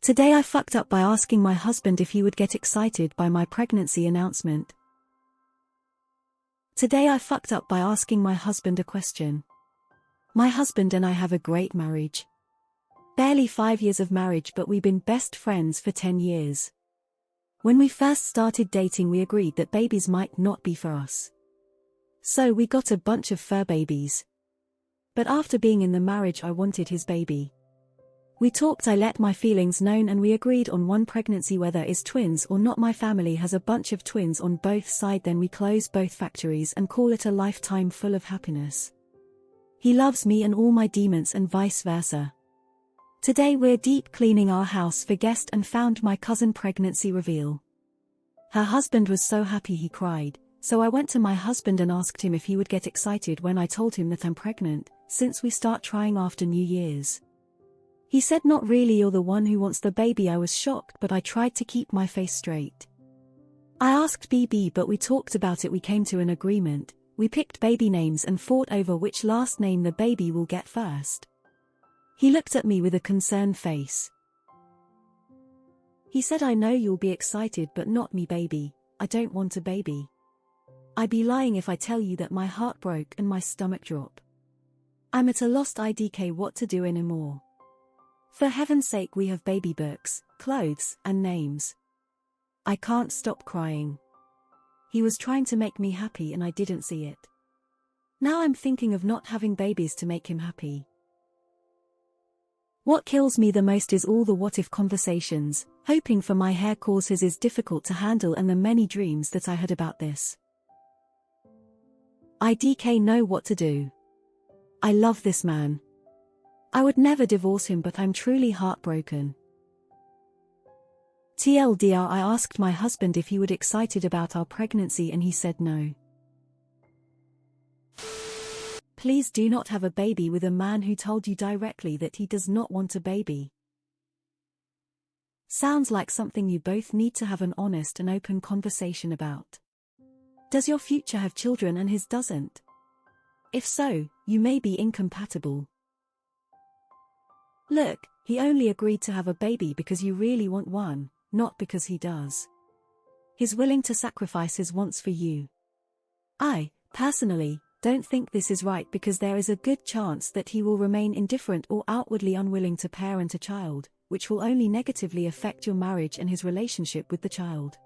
Today I fucked up by asking my husband if he would get excited by my pregnancy announcement. Today I fucked up by asking my husband a question. My husband and I have a great marriage. Barely 5 years of marriage, but we've been best friends for 10 years. When we first started dating, we agreed that babies might not be for us. So we got a bunch of fur babies. But after being in the marriage, I wanted his baby. We talked, I let my feelings known, and we agreed on one pregnancy, whether it's twins or not. My family has a bunch of twins on both sides. Then we close both factories and call it a lifetime full of happiness. He loves me and all my demons and vice versa. Today we're deep cleaning our house for guests and found my cousin pregnancy reveal. Her husband was so happy he cried, so I went to my husband and asked him if he would get excited when I told him that I'm pregnant, since we start trying after New Year's. He said, "Not really, you're the one who wants the baby." I was shocked, but I tried to keep my face straight. I asked BB, but we talked about it. We came to an agreement. We picked baby names and fought over which last name the baby will get first. He looked at me with a concerned face. He said, "I know you'll be excited, but not me, baby. I don't want a baby." I'd be lying if I tell you that my heart broke and my stomach dropped. I'm at a lost idk what to do anymore. For heaven's sake, we have baby books, clothes, and names. I can't stop crying. He was trying to make me happy and I didn't see it. Now I'm thinking of not having babies to make him happy. What kills me the most is all the what-if conversations. Hoping for my hair causes is difficult to handle, and the many dreams that I had about this. IDK know what to do. I love this man. I would never divorce him, but I'm truly heartbroken. TLDR, I asked my husband if he would excited about our pregnancy and he said no. Please do not have a baby with a man who told you directly that he does not want a baby. Sounds like something you both need to have an honest and open conversation about. Does your future have children and his doesn't? If so, you may be incompatible. Look, he only agreed to have a baby because you really want one, not because he does. He's willing to sacrifice his wants for you. I, personally, don't think this is right, because there is a good chance that he will remain indifferent or outwardly unwilling to parent a child, which will only negatively affect your marriage and his relationship with the child.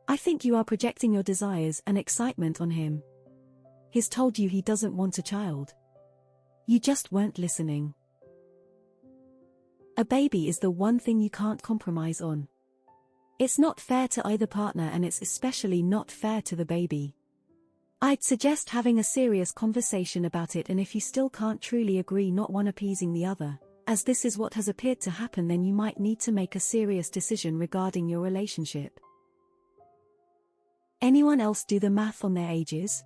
I think you are projecting your desires and excitement on him. He's told you he doesn't want a child. You just weren't listening. A baby is the one thing you can't compromise on. It's not fair to either partner, and it's especially not fair to the baby. I'd suggest having a serious conversation about it, and if you still can't truly agree, not one appeasing the other, as this is what has appeared to happen, then you might need to make a serious decision regarding your relationship. Anyone else do the math on their ages?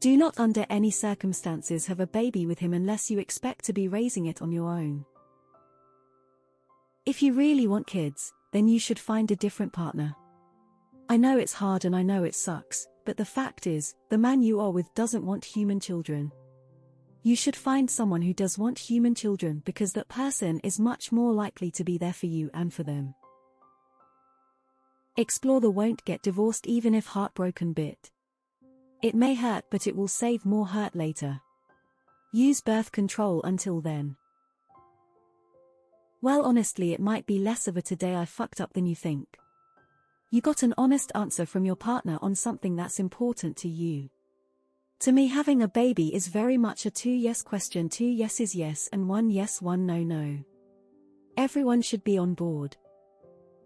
Do not under any circumstances have a baby with him unless you expect to be raising it on your own. If you really want kids, then you should find a different partner. I know it's hard and I know it sucks, but the fact is, the man you are with doesn't want human children. You should find someone who does want human children, because that person is much more likely to be there for you and for them. Explore the won't get divorced even if heartbroken bit. It may hurt, but it will save more hurt later. Use birth control until then. Well, honestly, it might be less of a today I fucked up than you think. You got an honest answer from your partner on something that's important to you. To me, having a baby is very much a 2 yes question, 2 yeses yes and 1 yes 1 no no. Everyone should be on board.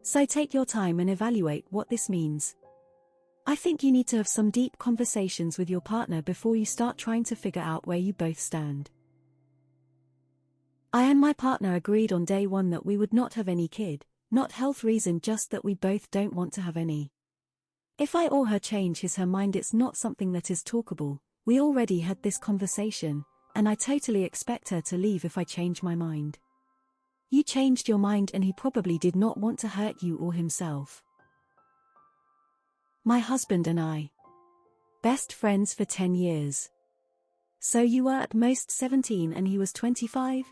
So take your time and evaluate what this means. I think you need to have some deep conversations with your partner before you start trying to figure out where you both stand. I and my partner agreed on day one that we would not have any kid, not health reason, just that we both don't want to have any. If I or her changes her mind, it's not something that is talkable. We already had this conversation, and I totally expect her to leave if I change my mind. You changed your mind and he probably did not want to hurt you or himself. My husband and I. Best friends for 10 years. So you were at most 17 and he was 25?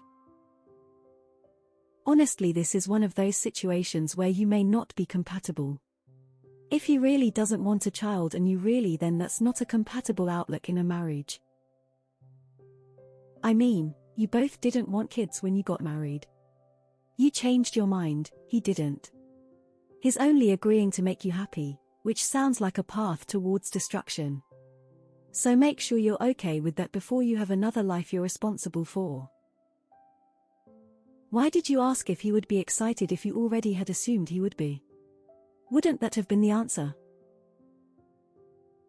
Honestly, this is one of those situations where you may not be compatible. If he really doesn't want a child and you really, then that's not a compatible outlook in a marriage. I mean, you both didn't want kids when you got married. You changed your mind, he didn't. He's only agreeing to make you happy, which sounds like a path towards destruction. So make sure you're okay with that before you have another life you're responsible for. Why did you ask if he would be excited if you already had assumed he would be? Wouldn't that have been the answer?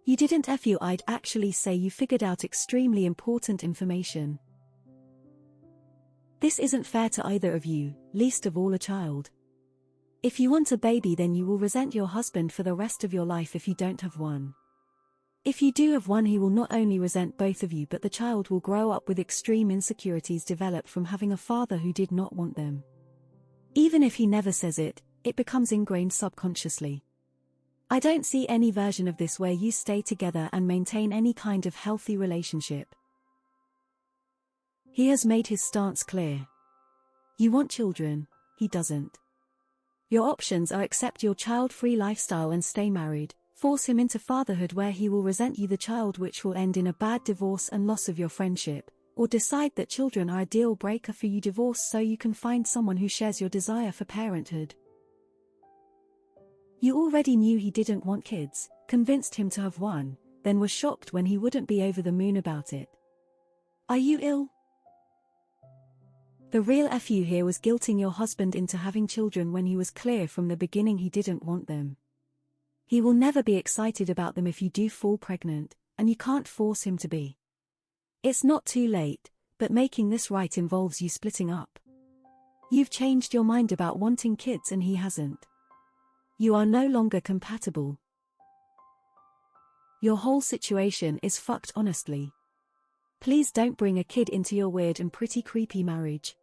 You didn't FU, I'd actually say you figured out extremely important information. This isn't fair to either of you, least of all a child. If you want a baby, then you will resent your husband for the rest of your life if you don't have one. If you do have one, he will not only resent both of you, but the child will grow up with extreme insecurities developed from having a father who did not want them. Even if he never says it, it becomes ingrained subconsciously. I don't see any version of this where you stay together and maintain any kind of healthy relationship. He has made his stance clear. You want children, he doesn't. Your options are accept your child-free lifestyle and stay married, force him into fatherhood where he will resent you the child, which will end in a bad divorce and loss of your friendship, or decide that children are a deal breaker for you, divorce so you can find someone who shares your desire for parenthood. You already knew he didn't want kids, convinced him to have one, then were shocked when he wouldn't be over the moon about it. Are you ill? The real FU here was guilting your husband into having children when he was clear from the beginning he didn't want them. He will never be excited about them if you do fall pregnant, and you can't force him to be. It's not too late, but making this right involves you splitting up. You've changed your mind about wanting kids and he hasn't. You are no longer compatible. Your whole situation is fucked, honestly. Please don't bring a kid into your weird and pretty creepy marriage.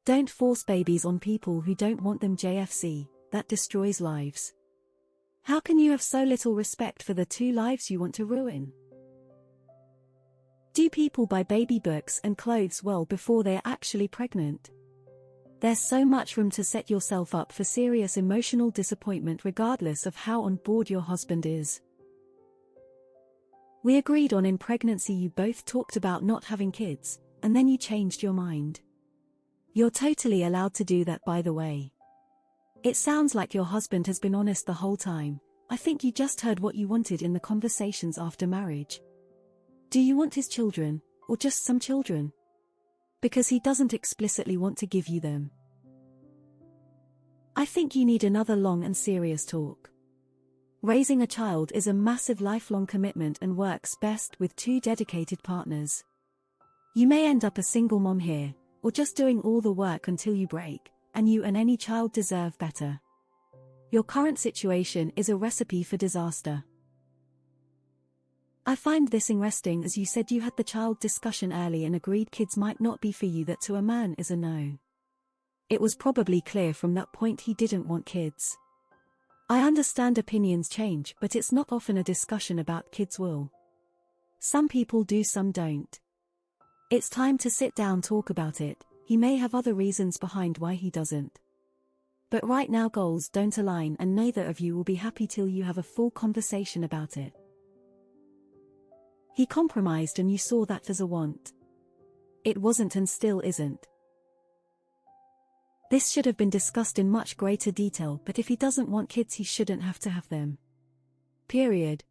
Don't force babies on people who don't want them, JFC, that destroys lives. How can you have so little respect for the two lives you want to ruin? Do people buy baby books and clothes well before they're actually pregnant? There's so much room to set yourself up for serious emotional disappointment regardless of how on board your husband is. We agreed on in pregnancy you both talked about not having kids, and then you changed your mind. You're totally allowed to do that, by the way. It sounds like your husband has been honest the whole time. I think you just heard what you wanted in the conversations after marriage. Do you want his children, or just some children? Because he doesn't explicitly want to give you them. I think you need another long and serious talk. Raising a child is a massive lifelong commitment and works best with two dedicated partners. You may end up a single mom here, or just doing all the work until you break, and you and any child deserve better. Your current situation is a recipe for disaster. I find this interesting, as you said you had the child discussion early and agreed kids might not be for you. That to a man is a no. It was probably clear from that point he didn't want kids. I understand opinions change, but it's not often a discussion about kids will. Some people do, some don't. It's time to sit down, talk about it. He may have other reasons behind why he doesn't. But right now goals don't align and neither of you will be happy till you have a full conversation about it. He compromised and you saw that as a want. It wasn't and still isn't. This should have been discussed in much greater detail, but if he doesn't want kids he shouldn't have to have them. Period.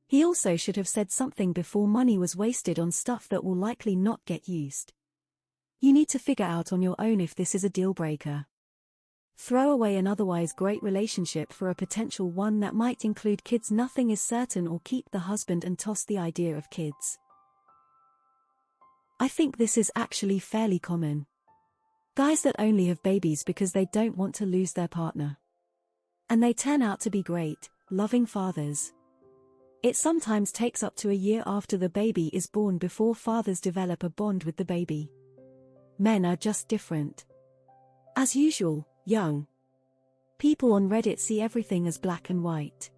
He also should have said something before money was wasted on stuff that will likely not get used. You need to figure out on your own if this is a deal breaker. Throw away an otherwise great relationship for a potential one that might include kids. Nothing is certain, or keep the husband and toss the idea of kids. I think this is actually fairly common. Guys that only have babies because they don't want to lose their partner. And they turn out to be great, loving fathers. It sometimes takes up to a year after the baby is born before fathers develop a bond with the baby. Men are just different. As usual, young people on Reddit see everything as black and white.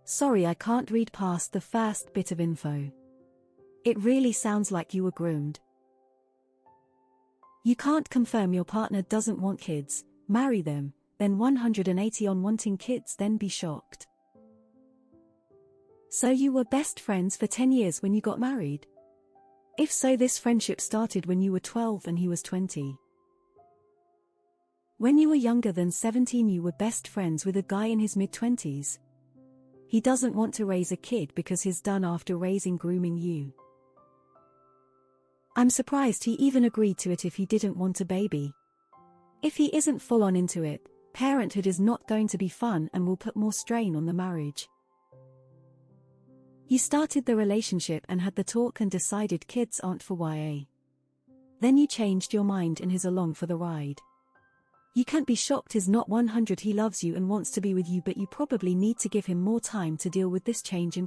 Sorry, I can't read past the first bit of info. It really sounds like you were groomed. You can't confirm your partner doesn't want kids, marry them, then 180 on wanting kids, then be shocked. So you were best friends for 10 years when you got married? If so, this friendship started when you were 12 and he was 20. When you were younger than 17, you were best friends with a guy in his mid-20s. He doesn't want to raise a kid because he's done after raising grooming you. I'm surprised he even agreed to it if he didn't want a baby. If he isn't full on into it, parenthood is not going to be fun and will put more strain on the marriage. You started the relationship and had the talk and decided kids aren't for YA. Then you changed your mind and he's along for the ride. You can't be shocked he's not 100. He loves you and wants to be with you, but you probably need to give him more time to deal with this change in